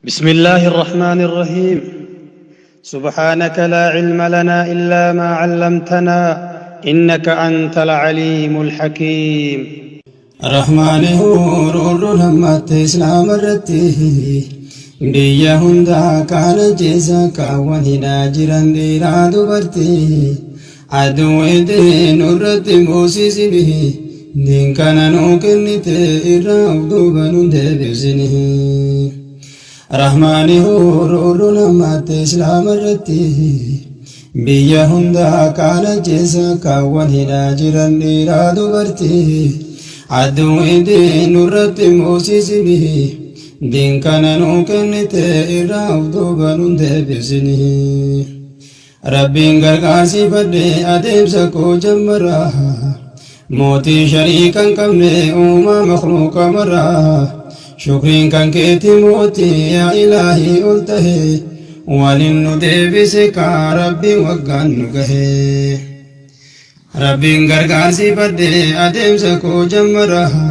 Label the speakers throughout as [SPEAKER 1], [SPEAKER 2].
[SPEAKER 1] بسم الله الرحمن الرحيم. سبحانك لا علم لنا إلا ما علمتنا إنك أنت العليم الحكيم.
[SPEAKER 2] الرحمن هو رحمة إسلام الرتيه بيا هندا كان جيسا كاوانينا جيران ديرا دبرتيه عدو دين الرت موسيسنه دين كان نوكنت إراو دوبان دبزنه رحمن هو رحمة إسلام الرتيه بيا هندا كان جيسا كاوانينا جيران ديرا دبرتيه عدو دين الرت موسيسنه دين كان نوكنت إراو دوبان دبزنه ربين غرقاسي فدي أديم سكو جمراها موتي شريكا كمني أوما مخلوقا مراها شكرين كان كيتي موتي يا إلهي قلته ولنو ديبسك ربي وقان نقهي ربين غرقاسي فدي أديم سكو جمراها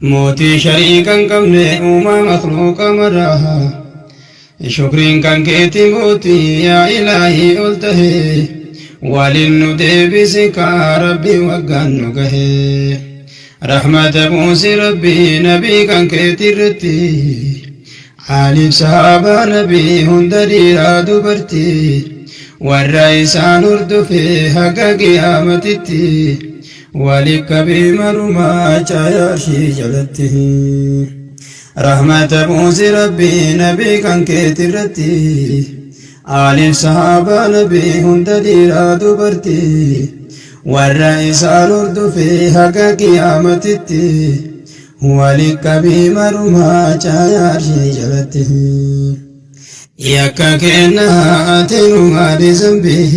[SPEAKER 2] موتي شريكا كمني أوما مخلوقا مراها شكرين كان كيتي موتي يا إلهي قلته ولنو ديبسك ربي وقان نقهي رحمة موسى ربي نبي كان كيتي رتي عالم صحابة نبي هندري رادو برتي والرئيسان اردو في حق قيامتي ولك بمرما چاياشي جلته رحمة موسى ربي نبي كان كيتي رتي عالم صحابة نبي هندري رادو برتي والرئيسان اردو في حق قيامتي ولك بمرما چاياشي جلته يكا كنا آتنو مالي زنبه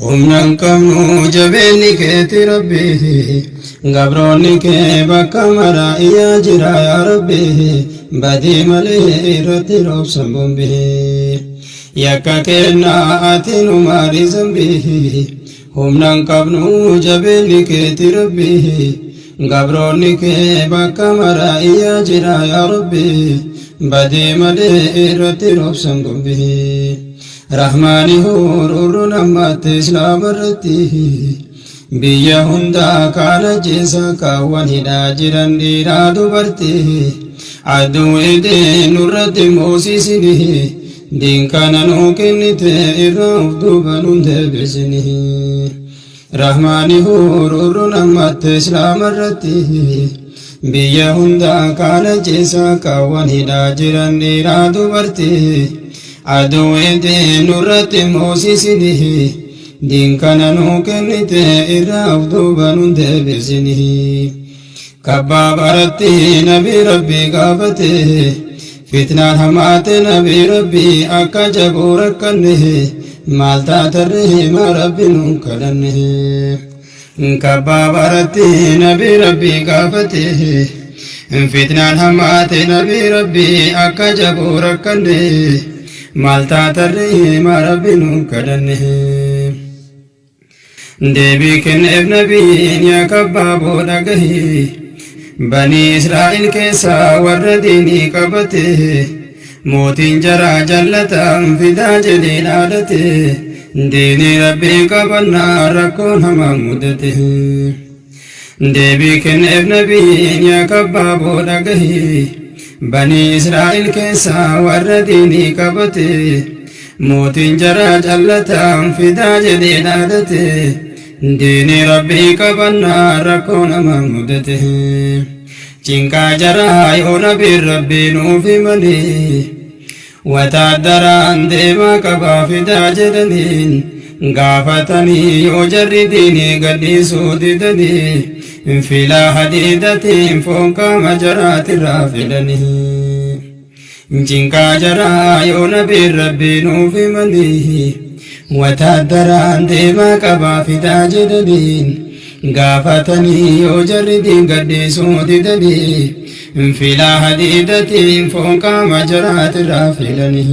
[SPEAKER 2] humnan qabnu jabeenni keeti rabbi gabroonni kee bakka maraa iyyaa jira yaa rabbi badii malee irratti roobsan bombee yakka kennaa ati nu maarii zambii humnan qabnu jabeenni keeti rabbi gabroonni kee bakka maraa iyyaa jira yaa rabbi badii malee irratti roobsan bombee رحماني هو نمت إسلام الرتيه بيا هندا كان جيسا كاوانينا جيران ديرا دبرتيه عدو دين الرت موسيسنه دين كان نوكنت إراو دوبان دبزنه رحماني هو نمت إسلام الرتيه بيا هندا كان جيسا كاوانينا جيران ديرا دبرتيه عدو دين الرت موسيسنه دين كان نوكنت إراو دوبان دبزنه كباب رتي نبي ربي قابته فتنة همات نبي ربي أكا جبورك كنه مالتا تره ما ربي نوكرنه كباب رتي نبي ربي قابته فتنة همات نبي ربي أكا جبورك كنه مالتا تريه ما ربنا كدنه ديبي كن ابن نبيين يا كبابو دقهي بني إسرائيل كيسا ورديني قبته موتين جرى جلتا فدا جليل عادته ديني ربي قبلنا ركون هما مدته ديبي كن ابن نبيين يا كبابو دقهي بني إسرائيل كيسا ورديني قبته موتين جرى جلتا فدا جديد عادته ديني ربي قبلنا ركون ممدته جنكا جرى يونا بالربي نوفي مني وتعدران ديما قبا فدا جدنين غافتني يجرديني قدي سوددني فلا حديدة فوق مجرات رافدنه جنكا جرى يونا بالربي نوفي منيه وتدران ديما قبا فدا جددين غافتني يجردين قد سوددني فلا حديدة فوق مجرات رافدنه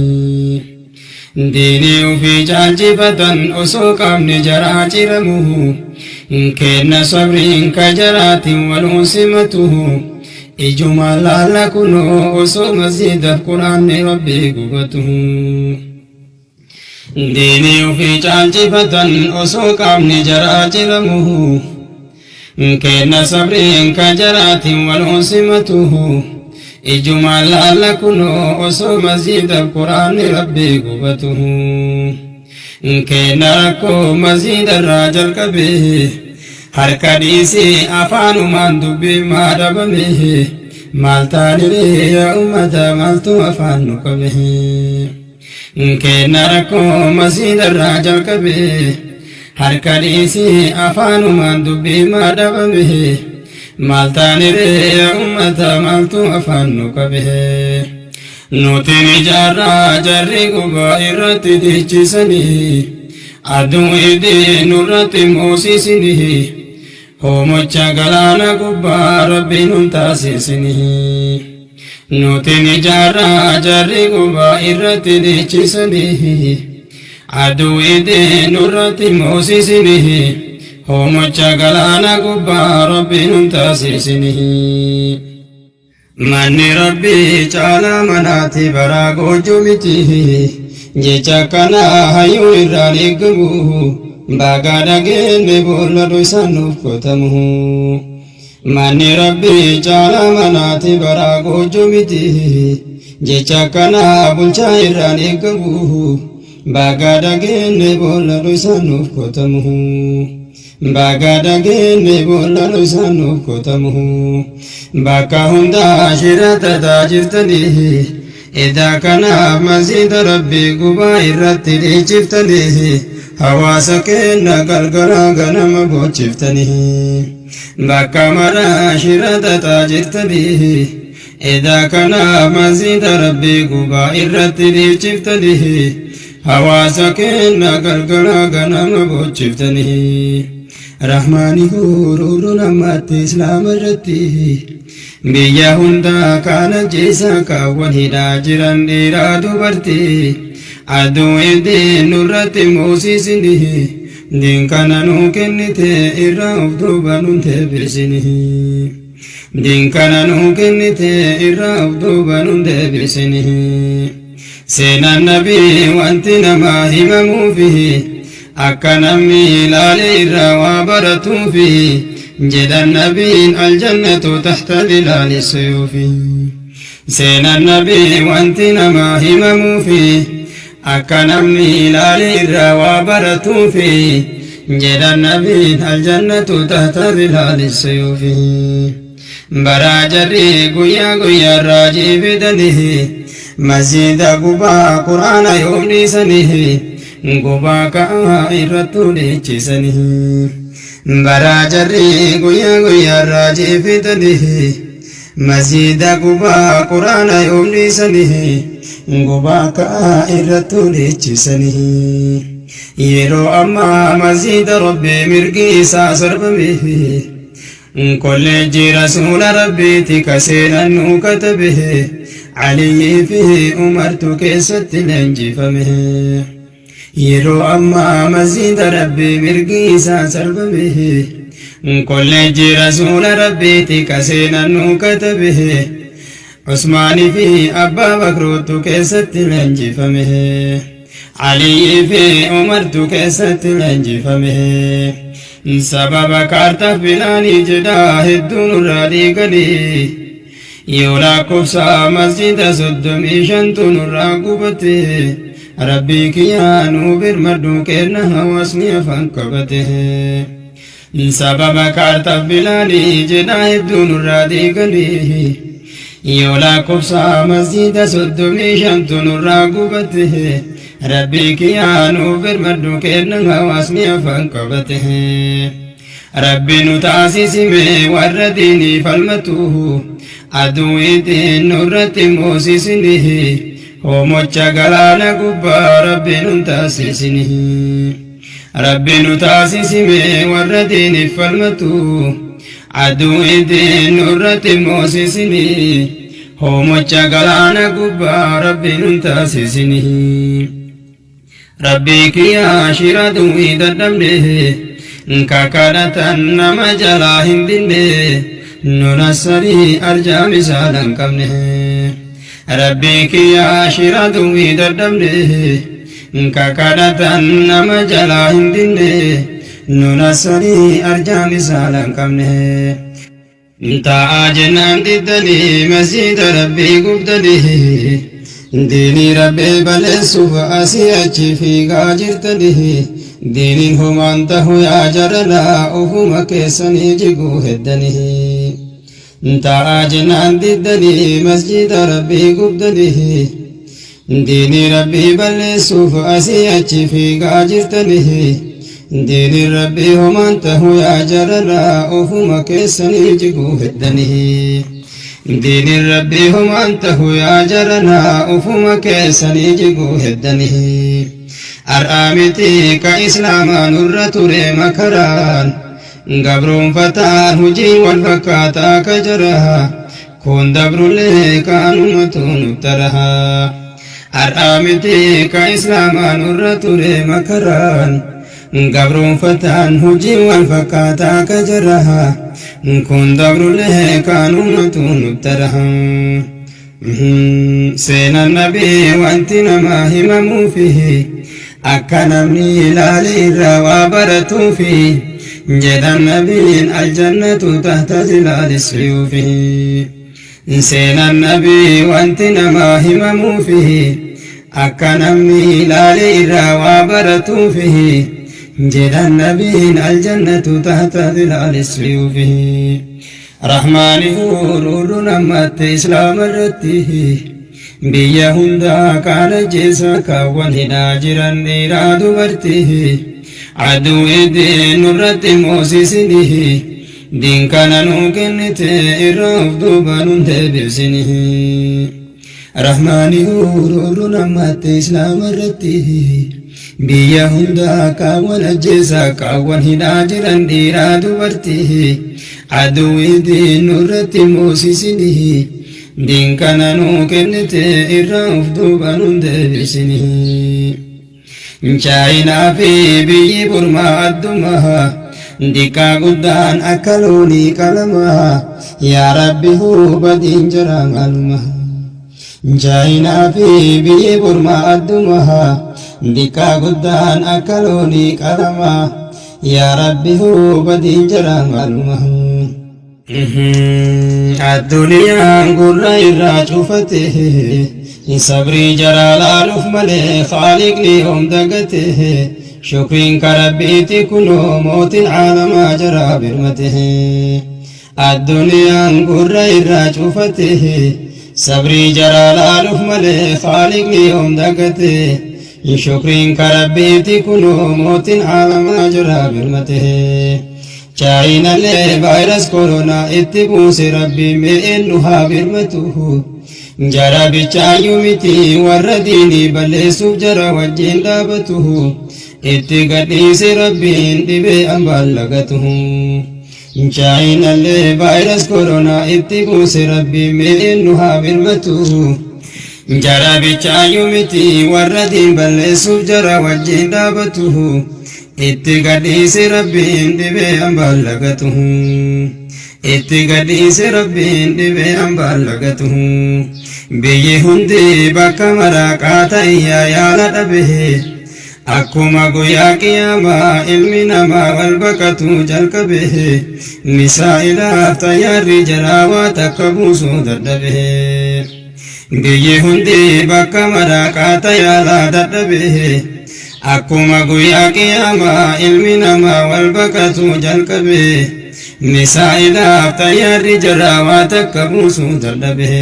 [SPEAKER 2] ديني وفي جالجفة أسوق من جراجرمه كن صبرين كجرات والوسمته ijuma laala kunoo osoo masjiida quraanni rabbii gubatuhu diinii ofii caalchifatan osoo qaamni jaraa jiramuhu kenna sabriin ka jaraatiin wal simatuhu ijuma laala kunoo osoo masjiida quraanni rabbii gubatuhu kenna rakkoo masjiida irraa jalqabee harka dhiisii afaanumaan dubbii maa dhabame maal taaniree yaa ummata maaltu afaan nu qabe kenna rakkoo masjiida irraa jalqabee harka dhiisii afaanumaan dubbii maa dhabame maal taaniree yaa ummata maaltu afaan nu qabe nutiin ijaarraa jarri gubaa irratti diichisanii aduu idii nurratti moosisanii homocha galaana gubbaa rabbiin nun taasisanii nutiin ijaarraa jarri gubaa irratti diichisanii aduu idii nurratti moosisanii homocha galaana gubbaa rabbiin nun taasisanii manni rabbii caalaa manaati baraa goojjoo miti jecha kana hayyuu irraan eegamu bagaa dhageenne boolla dhoysaan nuuf qotamu manni rabbii caalaa manaati baraa goojjoo miti jecha kana bulchaa irraan eegamu bagaa dhageenne boolla dhoysaan nuuf qotamu bagaa dhageenne boolla dhoysaan nuuf qotamu bakka hundaa shirata taajirtanii idaa kanaaf masjiida rabbii gubaa irratti dhiichiftanii hawaasa kenna galgala ganama boochiftanii bakka maraa shirata taajirtanii idaa kanaaf masjiida rabbii gubaa irratti dhiichiftanii hawaasa kenna galgala ganama boochiftanii rahmaani huruuru namatti islaama irratti biyya hundaa kana jeessa kaawwan hidhaa jiran dhiiraa dubartii aduu idii nurratti moosisini diin kana nuu kennite irraa of duuba nun deebisini diin kana nuu kennite irraa of duuba nun deebisini seenaan nabii wanti namaa himamuufi akka namni ilaale irraa waa baratuufi jedhan nabiin aljannatu tahta zilaali suyuufi seenaan nabii wanti namaa himamuufi akka namni ilaale irraa waa baratuufi jedhan nabiin aljannatu tahta zilaali suyuufi baraa jarri guyyaa guyyaarraa jiifidanii masjiida gubaa quraana yoom dhiisanii gubaa ka'aa irrattuu dhiichisanii baraa jarri guyyaa guyyaarraa jiifidanii masjiida gubaa quraana yoom dhiisanii gubaa ka'aa irrattuu dhiichisanii yeroo ammaa masjiida rabbii mirgi isaa sarbame kolleejjii rasuula rabbiiti ka seenan nuu katabe aliyyii fi umartu keessatti leenjifame yeroo ammaa masjiida rabbii mirgi isaa sarbame kolleejjii rasuula rabbiiti ka seenan nuu katabe usmaanii fi abbaa bakruutu keessatti leenjifame aliyyii fi umartu keessatti leenjifame sababa kaartaaf bilaanii jedhaa hedduun irraa dhiiganii yoo lakkoofsa masjiida 35 nurraa gubate rabbii kiyyaa nuu birmadhu kenna hawaasni afaan qabate sababa kaartaaf bilaanii jedhaa hedduun irraa dhiiganii yoo lakkoofsa masjiida 35 nurraa gubate rabbii kiyyaa nuu birmadhu kenna hawaasni afaan qabate rabbi nu taasisime warra diinii falmatu aduu itiin nurratti moosisini homocha galaana gubbaa rabbi nu taasisini rabbi nu taasisime warra diinii falmatu aduu itiin nurratti moosisini homocha galaana gubbaa rabbi nu taasisini rabbii kiyyaa shiraduu dadhabne kakadhatan nama jalaa hin dinne ننصري أرجع مثالا قبله ربك يا شراد ويدردمني ككرة نما جلا هندني ننصري أرجع مثالا قبله تاجنا ددني مسجد ربي قبدني ديني ربي بلسوف أسيأتي في غاجرتني ديني هم أنته يا جرنا أفهم كيسني جيقو هدني تاجنا ددني مسجد ربي قبدني ديني ربي بلسوف أسيأتي في غاجرتني ديني ربي هم أنته يا جرنا أفهم كيسني جيقو هدني ديني ربي هم أنته يا جرنا أفهم كيسني جيقو هدني أرآمتي كإسلاما نرة مكران قبرون فتان هجي والفكاتا كجرها كون دبر لك أنمتون ابترها أرآمتي كإسلاما نرة مكران قبرون فتان هجي والفكاتا كجرها كون دبر لك أنمتون ابترها سين النبي وانتنا ما همموا فيه أكنمني لالي روابرتوا فيه جد النبي الجنة تحت ظلال السيوف سين النبي وانتنا ما همموا فيه أكنمني لالي روابرتوا فيه جد النبي الجنة تحت ظلال السيوف رحمن هورور نمت إسلام الرته بيا هندا كان جيسا كاوان هنا جران إرادو برته عدو الدين الرت موسيسنه دين كان نوكنت إراف دوبان تبسنه رحمن هورور نمت إسلام الرته بيا هندا كاوان جيسا كاوان هنا جران إرادو برته عدو الدين الرت موسيسنه دين كان نوكنت إراف دوبان تبسنه شاينا في بي برما أدمها ديكا قدان أكلوني كلمها يا ربي هو بدين جرام علمها شاينا في بي برما أدمها ديكا قدان أكلوني كلمها يا ربي هو بدين جرام علمها الدنيا قرى إرى شوفته صبري جرى لالف ملي خالق ليهم دقته شكرين كربيتي كنو موت العالم جرى برمته الدنيا قرى إرى شوفته صبري جرى لالف ملي خالق ليهم دقته شكرين كربيتي كنو موت العالم جرى برمته چاينا لي فيروس كورونا اتبوس ربي مئنها برمته جرى بچايو متي ورديني بلسوف جرى وجين دابته اتقديس ربي دبي أمبالغته چاينا لي فيروس كورونا اتبوس ربي مئنها برمته جرى بچايو متي وردين بلسوف جرى وجين دابته اتقديس ربي دبي أمبالغته اتقديس ربي دبي أمبالغته بيه هندي بكا مراقاتا يا لدبه أكما قيا قياما علمنا ما والبكة جلكبه مسائل افتيار جراوات كبوسو ددبه بيه هندي بكا مراقاتا يا لدبه أكما قيا قياما علمنا ما والبكة جلكبه مسائل افتيار جراوات كبوسو ددبه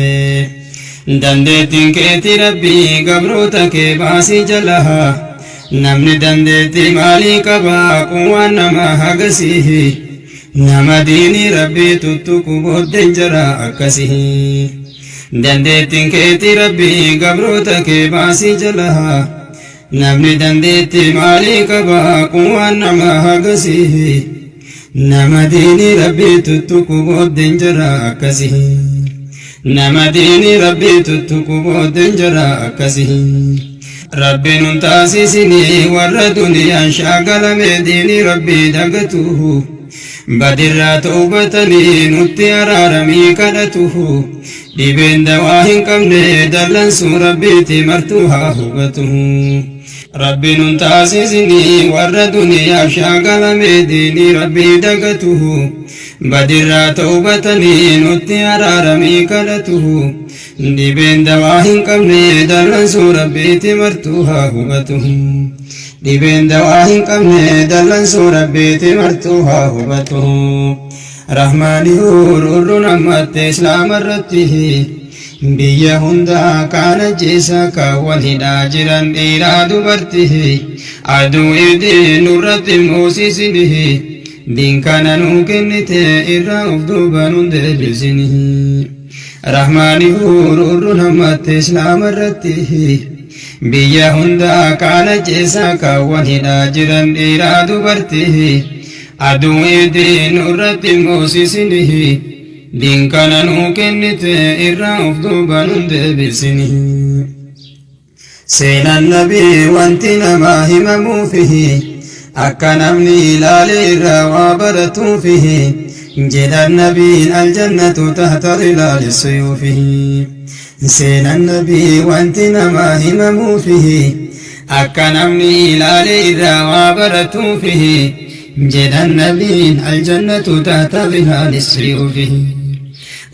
[SPEAKER 2] dandeettiin keeti rabbii gabroota kee baasii jalaha namni dandeettii maalii qabaa quwwaan nama hagasihi nama diinii rabbii tuttuqu booddeen jara akkasihi dandeettiin keeti rabbii gabroota kee baasii jalaha namni dandeettii maalii qabaa quwwaan nama hagasihi nama diinii rabbii tuttuqu booddeen jara akkasihi nama diinii rabbii tuttuqu booddeen jara akkasihi rabbiin hun taasisini warra duniyaan shaagalame diinii rabbii dagatuhu بدر توبتني نتي أرارمي كدته دبين دواهن قمني دلن سور بيتي مرتوها هبته ربي ننتاسسني ور دنيا شاقل ميديني ربي دقته بدر توبتني نتي أرارمي كدته دبين دواهن قمني دلن سور بيتي مرتوها هبته دبين دواهن قمني دلن سور بيتي مرتوها هبته رحماني هور نمت إسلام الرته بيا هندا كان جيسا كوالهدا جران ديرا دبرته عدو إبدي نورت موسيسنه دين كان نوكنت إرا أفدوبا نندلسنه رحماني هور نمت إسلام الرته بيا هندا كان جيسا كوالهدا جران ديرا دبرته عدو إبدي نورت موسيسنه دين كان نوكنت إرا أفضوبا ندبسنه سين النبي وانتنا ما همموا فيه أكا نمني لالي وابرتوا فيه جد النبي الجنة تحت ظلال سيوفه سين النبي وانتنا ما همموا فيه أكا نمني لالي وابرتوا فيه جد النبي الجنة تحت ظلال سيوفه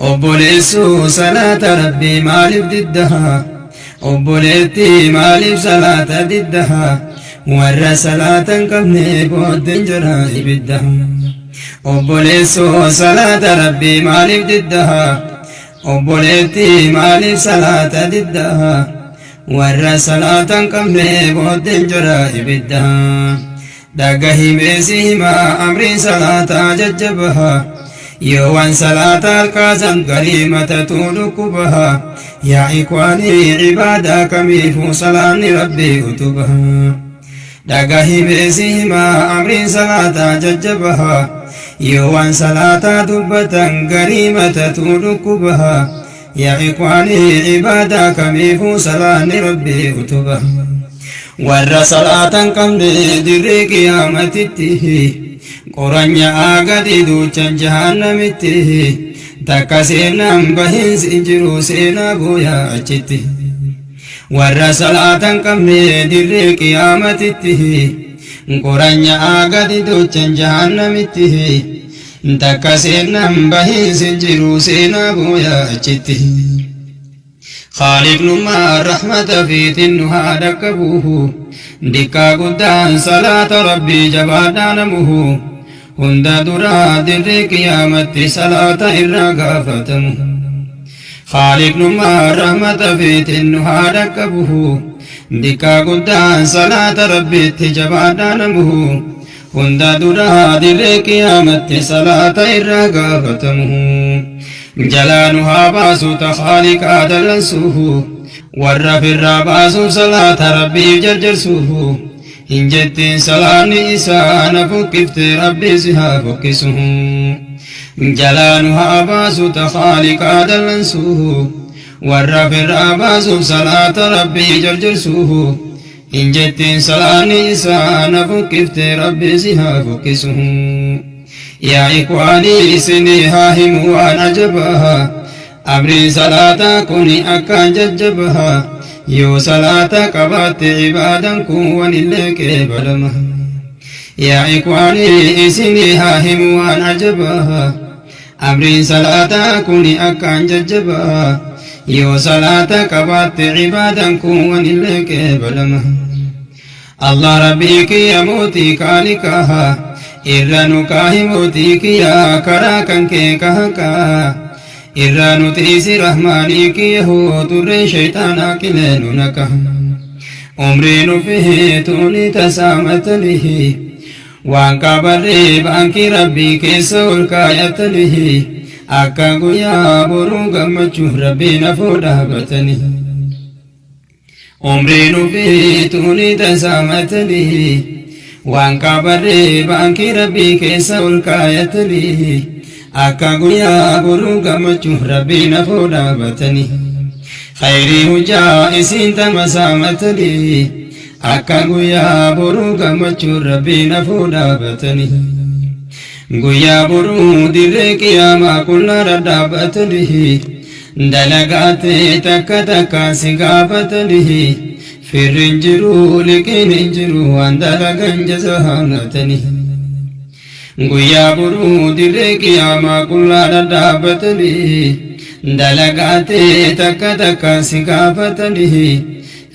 [SPEAKER 2] أبوليسو صلاة ربي مالف ضدها أبوليتي مالف صلاة ضدها ور صلاة قبني بود جرائي بدها أبوليسو صلاة ربي مالف ضدها أبوليتي مالف صلاة ضدها ور صلاة قبني بود جرائي بدها دقه بيسيما أمري صلاة ججبها يوان صلاة الكازن قريمة تولكبها يا إخواني عبادة كميف صلاة ربي كتبها دقه بيسيما أمر صلاة ججبها يوان صلاة دبة قريمة تولكبها يا إخواني عبادة كميف صلاة ربي كتبها ور صلاة كم دري قيامته قرانيا آغادي دوچن جهنمته تكا سينام بهن سنجرو سينا بويا اچته ور صلاة كم دري قيامته قرانيا آغادي دوچن جهنمته تكا سينام بهن سنجرو سينا بويا اچته خالق نما رحمة في تنها دكبوه دكا قدان صلاة ربي جبادا نمه هندا درا در قيامت صلاة إرقا فتمه خالق نما رحمة في تنها دكبوه دكا قدان صلاة ربي جبادا نمه هندا درا در قيامت صلاة إرقا فتمه جلانها باسو تخالق آدلنسوه ور في الراباسو صلاة ربي جرجرسوه إن جتين صلاة إسان فكفت ربي سها فكسوه جلانها باسو تخالق آدلنسوه ور في الراباسو صلاة ربي جرجرسوه إن جتين صلاة إسان فكفت ربي سها فكسوه يا إخواني سنيها هم وأنا جبها أمري صلاة كوني أكان ججبها يو صلاة قبات عبادا كون لك بلمها يا إخواني سنيها هم وأنا جبها أمري صلاة كوني أكان ججبها يو صلاة قبات عبادا كون لك بلمها الله ربيك يا موتي كالكها إرانو كاهموتي كيا كراكن كي كهكا إرانو تيسي رحماني كي هو تري شيطانا كلينو نكا عمرينو فيه توني تسامتنه وانكا بري بانكي ربي كيسول كايتنه أكا قيا برو غمچو ربي نفودا بتنه عمرينو فيه توني تسامتنه وانكا بري بانكي ربي كيسول كايتنه أكا قيا برو غمچو ربي نفودا بتنه خيري هجا إسين تمسامتنه أكا قيا برو غمچو ربي نفودا بتنه guyyaa boruu dirree qiyaamaa qullaara dhaabatanihi dalagaatee takka takka si gaafatanihi firrin jiru liqiin hin jiru waan dalagan jazaanatanihi guyyaa boruu dirree qiyaamaa qullaara dhaabatanihi dalagaatee takka takka si gaafatanihi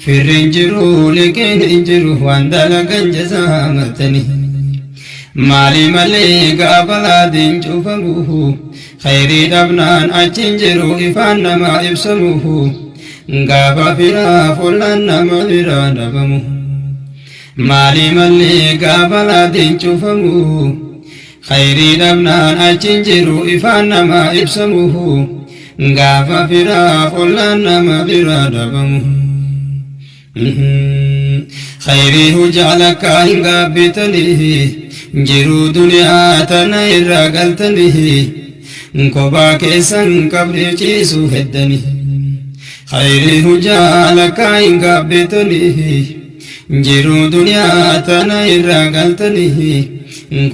[SPEAKER 2] firrin jiru liqiin hin jiru waan dalagan jazaanatanihi maali malee gaafa laadiin cufamuhu khayrii dhabnaan achin jiru ifaan nama ibsamuhu gaafa firaa follaan nama biraa dhabamu maali malee gaafa laadiin cufamuhu khayrii dhabnaan achin jiru ifaan nama ibsamuhu gaafa firaa follaan nama biraa dhabamu khayrii hujaalakkaa hin gaabbitanihi jiru duniyaa tana irraa galtanihi kophaa keessan qabdee ciisuu heddanihi khayrii hujaalakkaa hin gaabbitanihi jiru duniyaa tana irraa galtanihi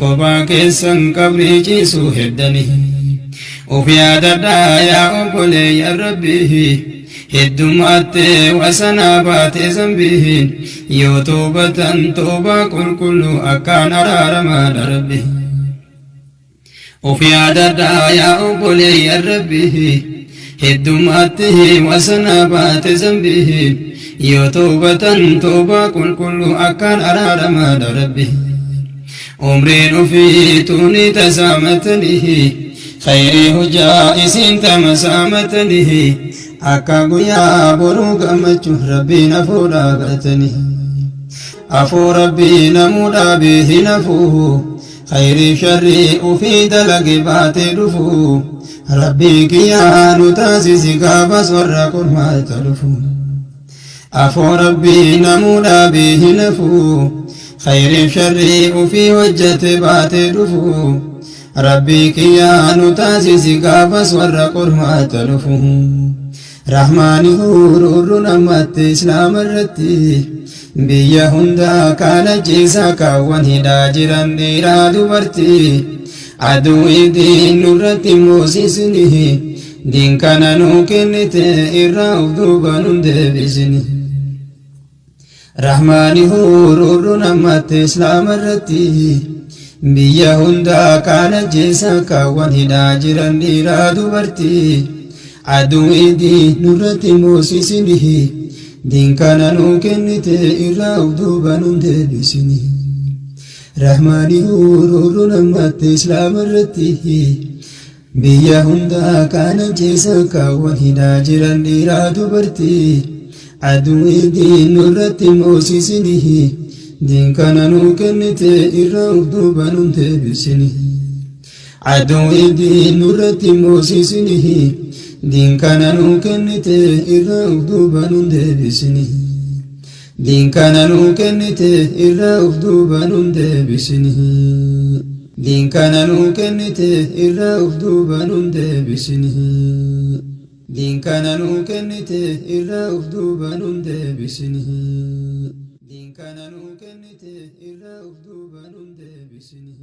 [SPEAKER 2] kophaa keessan qabdee ciisuu heddanihi of yaadadhaa yaa obboleeyyan rabbihi heddumaattee wasanaa baatee zambihin yoo toobatan toobaa qulqulluu akkaan araaramaadha rabbi of yaadadhaa yaa obboleeyyan rabbihi heddumaattee wasanaa baatee zambihin yoo toobatan toobaa qulqulluu akkaan araaramaadha rabbi umriin ofii tuuni tasaamatanihi khayrii hujaa isin tamasaamatanihi akka guyyaa boruu gammachuu rabbiin hafuudhaa galatanihi afuu rabbii namuu dhaabee hin hafuuhu khayrii sharrii ufii dalage baatee dhufu rabbii kiyyaa nu taasisi gaafas warra qormaata dhufu afuu rabbii namuu dhaabee hin hafuuhu khayrii sharrii ufii hojjate baatee dhufu rabbii kiyyaa nu taasisi gaafas warra qormaata dhufu rahmaani hururru namatti islaama irratti biyya hundaa kana jeesaa kaawwan hidhaa jiran dhiiraa dubartii aduu diin nurratti moosisini diin kana nuu kennite irraa of duuba nun deebisini rahmaani hururru namatti islaama irratti biyya hundaa kana jeesaa kaawwan hidhaa jiran dhiiraa dubartii aduu diin nurratti moosisini diin kana nuu kennite irraa of duuba nun deebisini rahmaani hururru namatti islaama irratti biyya hundaa kana jeesaa kaawwan hidhaa jiran dhiiraa dubartii aduu diin nurratti moosisini diin kana nuu kennite irraa of duuba nun deebisini aduu diin nurratti moosisini diin kana nuu kennite irraa of duuba nun deebisini diin kana nuu kennite irraa of duuba nun deebisini diin kana nuu kennite irraa of duuba nun deebisini diin kana nuu kennite irraa of duuba nun deebisini diin kana nuu kennite irraa of duuba nun deebisini